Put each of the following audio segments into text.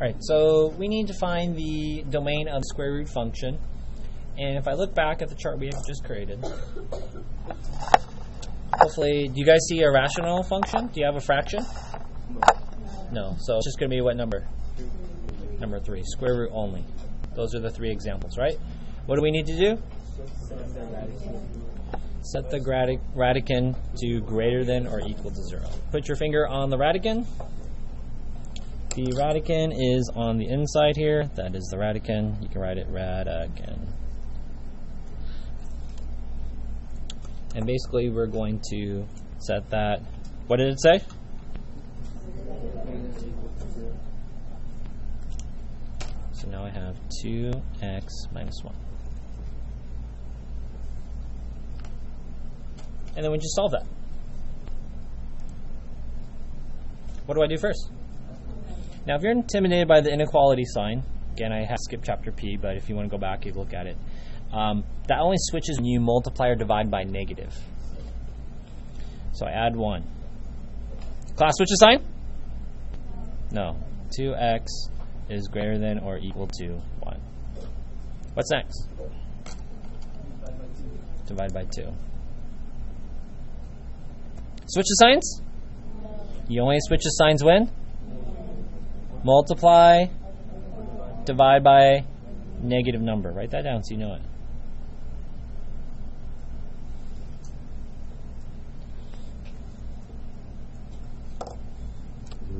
Alright, so we need to find the domain of the square root function. And if I look back at the chart we have just created, hopefully, do you guys see a rational function? Do you have a fraction? No. So it's just going to be what number? Number 3, square root only. Those are the 3 examples, right? What do we need to do? Set the radicand to greater than or equal to 0. Put your finger on the radicand. The radicand is on the inside here. That is the radicand. You can write it radicand. And basically we're going to set that. What did it say? So now I have 2x minus 1. And then we just solve that. What do I do first? Now, if you're intimidated by the inequality sign, again, I have skipped chapter P, but if you want to go back, you look at it. That only switches when you multiply or divide by negative. So I add 1. Class, switch the sign? No. 2x is greater than or equal to 1. What's next? Divide by 2. Switch the signs? You only switch the signs when? Multiply, divide by negative number. Write that down so you know it.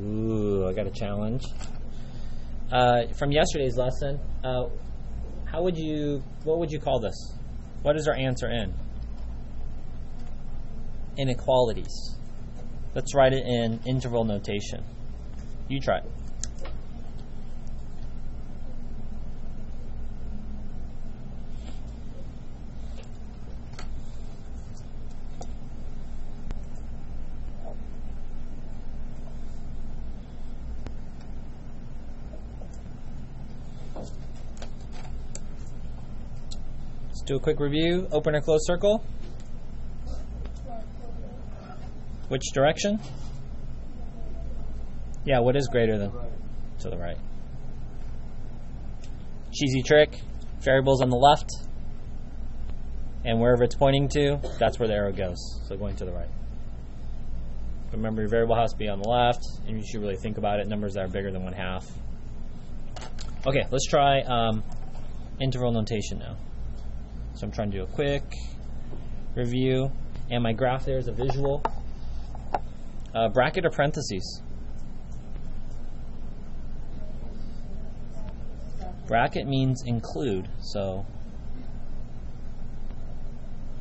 Ooh, I got a challenge. From yesterday's lesson, what would you call this? What is our answer in? Inequalities. Let's write it in interval notation. You try it. Let's do a quick review. Open or close circle. Which direction? Yeah, what is greater than? To the right. Cheesy trick. Variable's on the left. And wherever it's pointing to, that's where the arrow goes. So going to the right. Remember, your variable has to be on the left, and you should really think about it. Numbers that are bigger than 1/2. Okay, let's try interval notation now. So I'm trying to do a quick review. And my graph there is a visual. Bracket or parentheses? Bracket means include. So,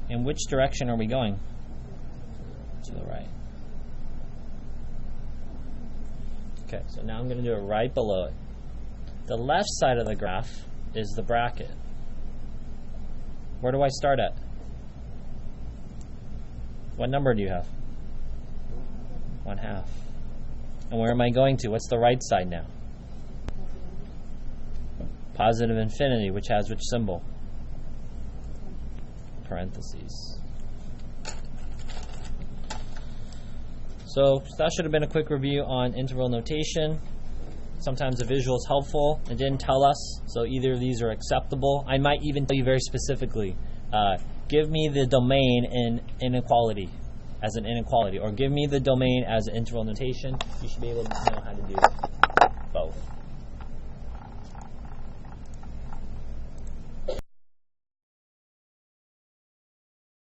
in which direction are we going? To the right. Okay, so now I'm going to do it right below it. The left side of the graph is the bracket. Where do I start at? What number do you have? 1/2. And where am I going to? What's the right side now? Positive infinity, which has which symbol? Parentheses. So that should have been a quick review on interval notation. Sometimes a visual is helpful. It didn't tell us, so either of these are acceptable. I might even tell you very specifically, give me the domain in inequality as an inequality, or give me the domain as an interval notation. You should be able to know how to do both.